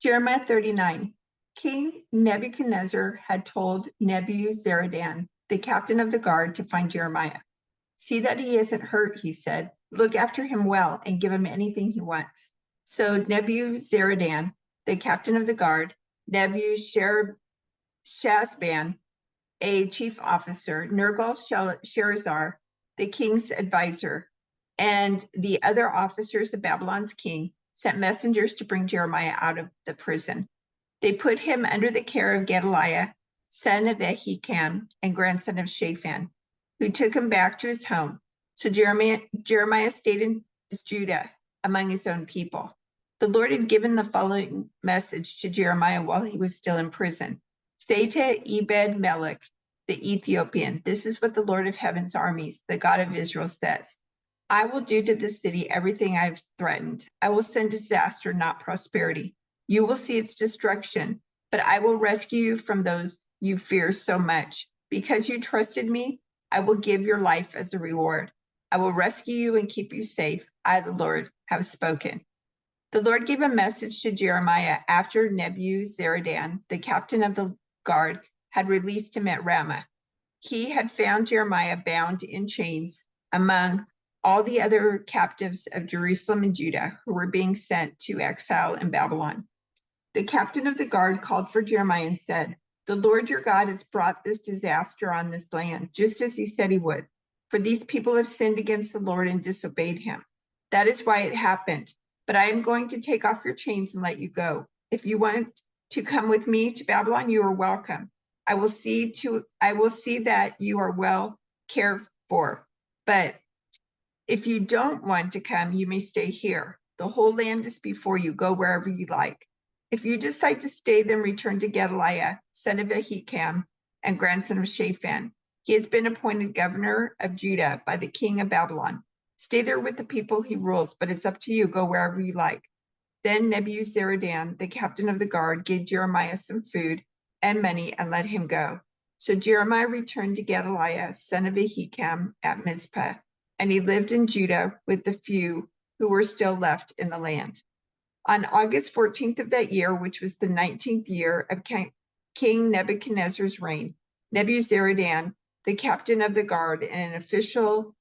Jeremiah 39. King Nebuchadnezzar had told Nebuzaradan, the captain of the guard, to find Jeremiah. See that he isn't hurt, he said. Look after him well and give him anything he wants. So Nebuzaradan, the captain of the guard, Nebuchadnezzar, a chief officer, Nergal-Sharezer, the king's advisor, and the other officers of Babylon's king sent messengers to bring Jeremiah out of the prison. They put him under the care of Gedaliah, son of Ahikam and grandson of Shaphan, who took him back to his home. So Jeremiah stayed in Judah among his own people. The Lord had given the following message to Jeremiah while he was still in prison. Say to Ebed-Melech, the Ethiopian, this is what the Lord of heaven's armies, the God of Israel, says. I will do to this city everything I have threatened. I will send disaster, not prosperity. You will see its destruction, but I will rescue you from those you fear so much. Because you trusted me, I will give your life as a reward. I will rescue you and keep you safe. I, the Lord, have spoken. The Lord gave a message to Jeremiah after Nebuzaradan, the captain of the guard, had released him at Ramah. He had found Jeremiah bound in chains among all the other captives of Jerusalem and Judah who were being sent to exile in Babylon. The captain of the guard called for Jeremiah and said, the Lord your God has brought this disaster on this land, just as he said he would, for these people have sinned against the Lord and disobeyed him. That is why it happened. But I am going to take off your chains and let you go. If you want to come with me to Babylon, you are welcome. I will see that you are well cared for. But if you don't want to come, you may stay here. The whole land is before you. Go wherever you like. If you decide to stay, then return to Gedaliah, son of Ahikam and grandson of Shaphan. He has been appointed governor of Judah by the king of Babylon. Stay there with the people he rules, but it's up to you. Go wherever you like. Then Nebuzaradan, the captain of the guard, gave Jeremiah some food and money and let him go. So Jeremiah returned to Gedaliah, son of Ahikam, at Mizpah, and he lived in Judah with the few who were still left in the land. On August 14th of that year, which was the 19th year of King Nebuchadnezzar's reign, Nebuzaradan, the captain of the guard and an official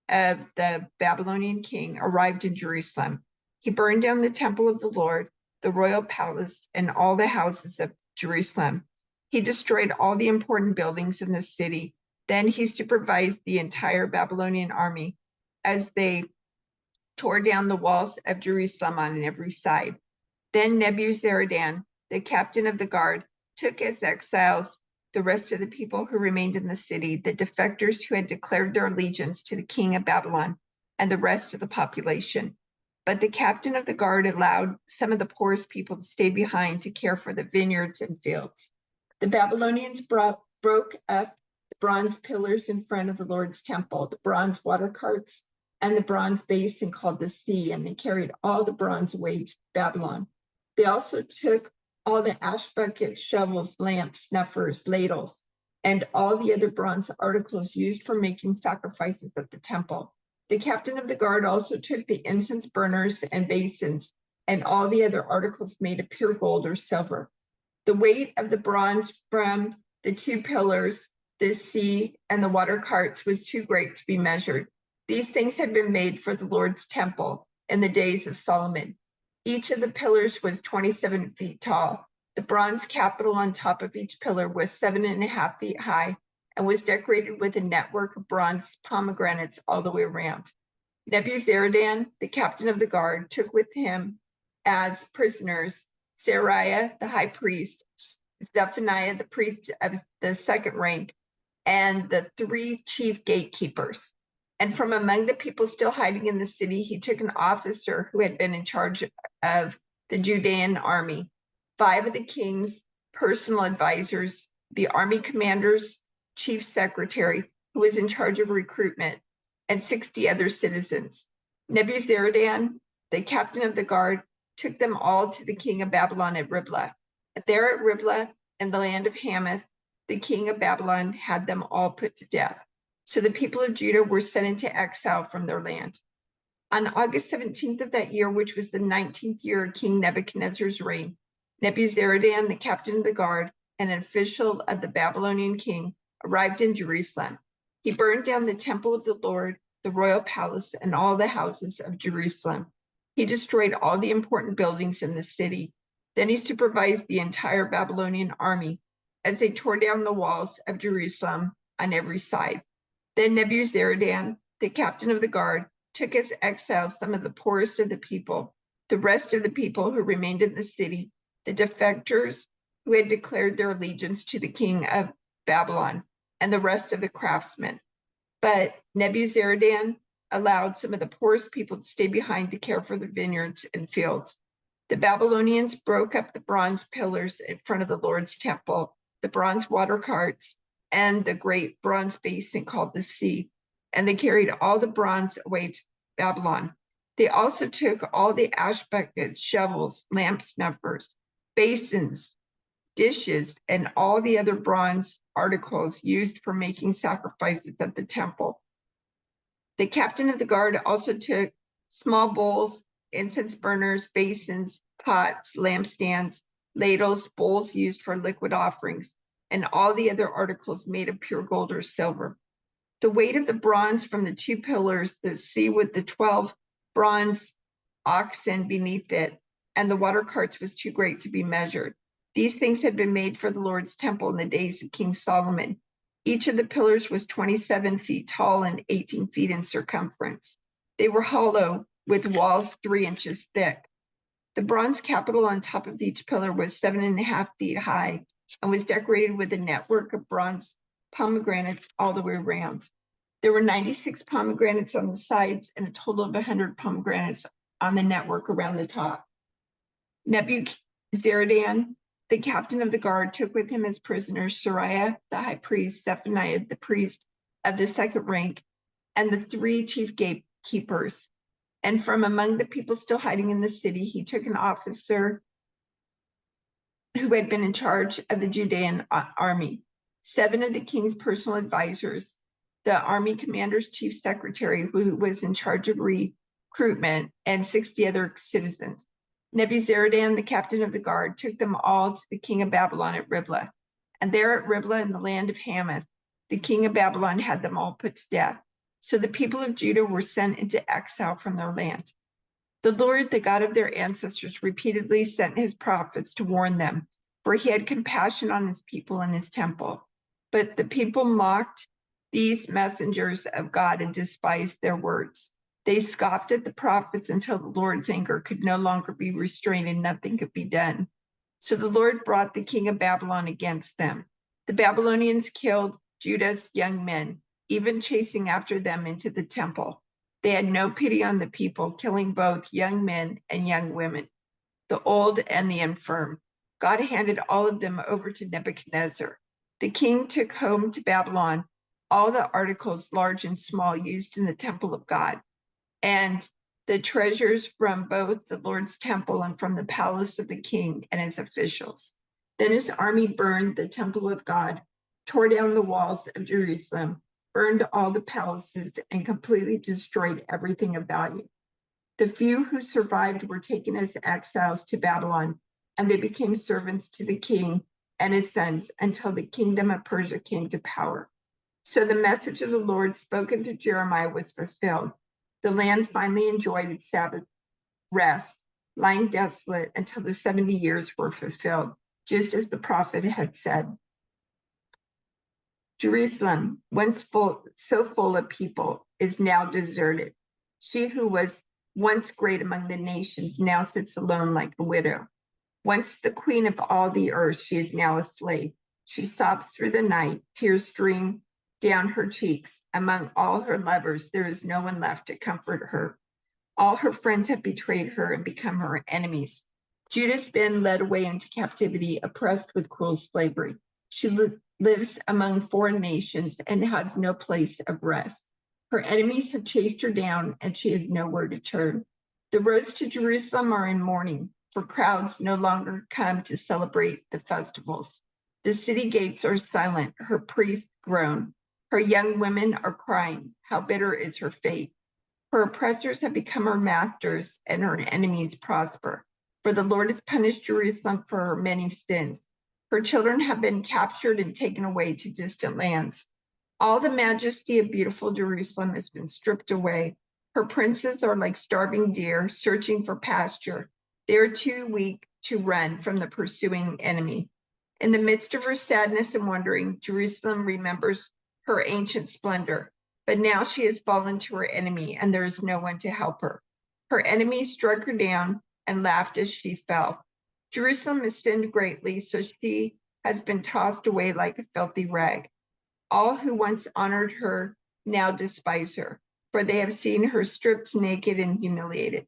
of the Babylonian king, arrived in Jerusalem. He burned down the temple of the Lord, the royal palace, and all the houses of Jerusalem. He destroyed all the important buildings in the city. Then he supervised the entire Babylonian army as they tore down the walls of Jerusalem on every side. Then Nebuzaradan, the captain of the guard, took as exiles the rest of the people who remained in the city, the defectors who had declared their allegiance to the king of Babylon, and the rest of the population. But the captain of the guard allowed some of the poorest people to stay behind to care for the vineyards and fields. The Babylonians broke up the bronze pillars in front of the Lord's temple, the bronze water carts, and the bronze basin called the sea, and they carried all the bronze away to Babylon. They also took all the ash buckets, shovels, lamps, snuffers, ladles, and all the other bronze articles used for making sacrifices at the temple. The captain of the guard also took the incense burners and basins and all the other articles made of pure gold or silver. The weight of the bronze from the two pillars, the sea, and the water carts was too great to be measured. These things had been made for the Lord's temple in the days of Solomon. Each of the pillars was 27 feet tall. The bronze capital on top of each pillar was 7.5 feet high and was decorated with a network of bronze pomegranates all the way around. Nebuzaradan, the captain of the guard, took with him as prisoners Seraiah, the high priest, Zephaniah, the priest of the second rank, and the 3 chief gatekeepers. And from among the people still hiding in the city, he took an officer who had been in charge of the Judean army, 5 of the king's personal advisors, the army commander's chief secretary, who was in charge of recruitment, and 60 other citizens. Nebuzaradan, the captain of the guard, took them all to the king of Babylon at Riblah. There at Riblah, in the land of Hamath, the king of Babylon had them all put to death. So the people of Judah were sent into exile from their land. On August 17th of that year, which was the 19th year of King Nebuchadnezzar's reign, Nebuzaradan, the captain of the guard, and an official of the Babylonian king, arrived in Jerusalem. He burned down the temple of the Lord, the royal palace, and all the houses of Jerusalem. He destroyed all the important buildings in the city. Then he supervised the entire Babylonian army as they tore down the walls of Jerusalem on every side. Then Nebuzaradan, the captain of the guard, took as exiles some of the poorest of the people, the rest of the people who remained in the city, the defectors who had declared their allegiance to the king of Babylon, and the rest of the craftsmen. But Nebuzaradan allowed some of the poorest people to stay behind to care for the vineyards and fields. The Babylonians broke up the bronze pillars in front of the Lord's temple, the bronze water carts, and the great bronze basin called the sea, and they carried all the bronze away to Babylon. They also took all the ash buckets, shovels, lamp snuffers, basins, dishes, and all the other bronze articles used for making sacrifices at the temple. The captain of the guard also took small bowls, incense burners, basins, pots, lampstands, ladles, bowls used for liquid offerings, and all the other articles made of pure gold or silver. The weight of the bronze from the two pillars, the sea with the 12 bronze oxen beneath it, and the water carts was too great to be measured. These things had been made for the Lord's temple in the days of King Solomon. Each of the pillars was 27 feet tall and 18 feet in circumference. They were hollow with walls 3 inches thick. The bronze capital on top of each pillar was 7.5 feet high and was decorated with a network of bronze pomegranates all the way around. There were 96 pomegranates on the sides and a total of 100 pomegranates on the network around the top. Nebuzaradan, the captain of the guard, took with him as prisoners Sariah, the high priest, Zephaniah, the priest of the second rank, and the 3 chief gatekeepers. And from among the people still hiding in the city, he took an officer who had been in charge of the Judean army, 7 of the king's personal advisors, the army commander's chief secretary, who was in charge of recruitment, and 60 other citizens. Nebuzaradan, the captain of the guard, took them all to the king of Babylon at Riblah. And there at Riblah in the land of Hamath, the king of Babylon had them all put to death. So the people of Judah were sent into exile from their land. The Lord, the God of their ancestors, repeatedly sent his prophets to warn them, for he had compassion on his people and his temple. But the people mocked these messengers of God and despised their words. They scoffed at the prophets until the Lord's anger could no longer be restrained and nothing could be done. So the Lord brought the king of Babylon against them. The Babylonians killed Judah's young men, even chasing after them into the temple. They had no pity on the people, killing both young men and young women, the old and the infirm. God handed all of them over to Nebuchadnezzar. The king took home to Babylon all the articles, large and small, used in the temple of God, and the treasures from both the Lord's temple and from the palace of the king and his officials. Then his army burned the temple of God, tore down the walls of Jerusalem, burned all the palaces, and completely destroyed everything of value. The few who survived were taken as exiles to Babylon, and they became servants to the king and his sons until the kingdom of Persia came to power. So the message of the Lord spoken through Jeremiah was fulfilled. The land finally enjoyed its Sabbath rest, lying desolate until the 70 years were fulfilled, just as the prophet had said. Jerusalem, once so full of people, is now deserted. She who was once great among the nations now sits alone like a widow. Once the queen of all the earth, she is now a slave. She sobs through the night, tears stream down her cheeks. Among all her lovers, there is no one left to comfort her. All her friends have betrayed her and become her enemies. Judah's been led away into captivity, oppressed with cruel slavery. She lives among foreign nations and has no place of rest. Her enemies have chased her down, and she has nowhere to turn. The roads to Jerusalem are in mourning, for crowds no longer come to celebrate the festivals. The city gates are silent, her priests groan. Her young women are crying, how bitter is her fate. Her oppressors have become her masters, and her enemies prosper. for the Lord has punished Jerusalem for her many sins. Her children have been captured and taken away to distant lands. All the majesty of beautiful Jerusalem has been stripped away. Her princes are like starving deer searching for pasture. They are too weak to run from the pursuing enemy. In the midst of her sadness and wandering, Jerusalem remembers her ancient splendor. But now she has fallen to her enemy, and there is no one to help her. Her enemy struck her down and laughed as she fell. Jerusalem has sinned greatly, so she has been tossed away like a filthy rag. All who once honored her now despise her, for they have seen her stripped naked and humiliated.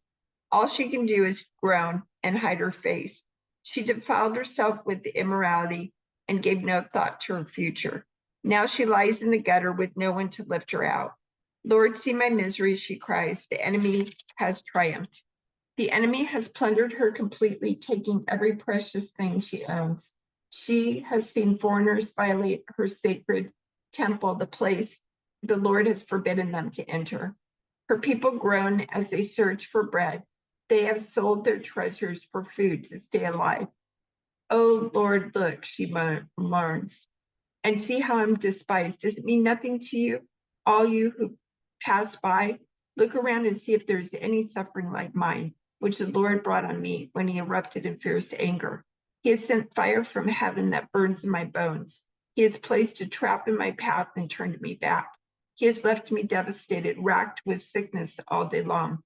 All she can do is groan and hide her face. She defiled herself with immorality and gave no thought to her future. Now she lies in the gutter with no one to lift her out. Lord, see my misery, she cries. The enemy has triumphed. The enemy has plundered her completely, taking every precious thing she owns. She has seen foreigners violate her sacred temple, the place the Lord has forbidden them to enter. Her people groan as they search for bread. They have sold their treasures for food to stay alive. Oh, Lord, look, she mourns, and see how I'm despised. Does it mean nothing to you? All you who pass by, look around and see if there's any suffering like mine, which the Lord brought on me when he erupted in fierce anger. He has sent fire from heaven that burns in my bones. He has placed a trap in my path and turned me back. He has left me devastated, racked with sickness all day long.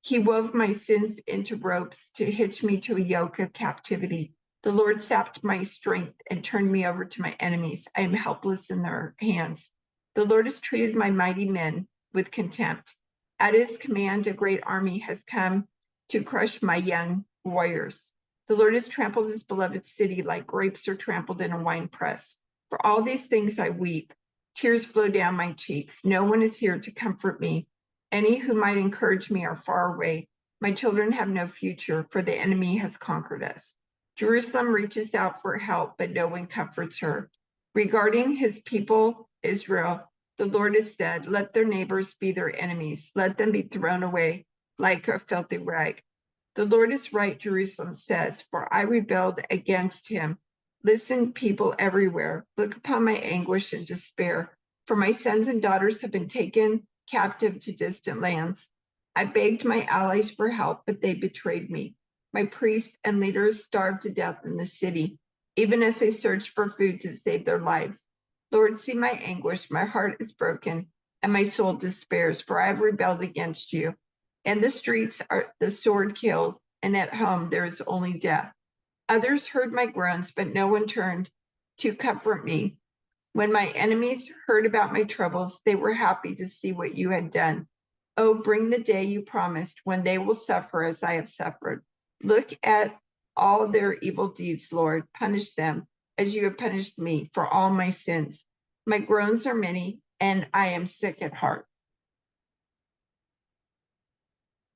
He wove my sins into ropes to hitch me to a yoke of captivity. The Lord sapped my strength and turned me over to my enemies. I am helpless in their hands. The Lord has treated my mighty men with contempt. At his command, a great army has come to crush my young warriors. The Lord has trampled his beloved city like grapes are trampled in a winepress. For all these things I weep. Tears flow down my cheeks. No one is here to comfort me. Any who might encourage me are far away. My children have no future, for the enemy has conquered us. Jerusalem reaches out for help, but no one comforts her. Regarding his people, Israel, the Lord has said, let their neighbors be their enemies. Let them be thrown away like a filthy rag. The Lord is right, Jerusalem says, for I rebelled against him. Listen, people everywhere. Look upon my anguish and despair, for my sons and daughters have been taken captive to distant lands. I begged my allies for help, but they betrayed me. My priests and leaders starved to death in the city, even as they searched for food to save their lives. Lord, see my anguish. My heart is broken, and my soul despairs, for I have rebelled against you. In the streets, the sword kills, and at home there is only death. Others heard my groans, but no one turned to comfort me. When my enemies heard about my troubles, they were happy to see what you had done. Oh, bring the day you promised when they will suffer as I have suffered. Look at all their evil deeds, Lord. Punish them as you have punished me for all my sins. My groans are many, and I am sick at heart.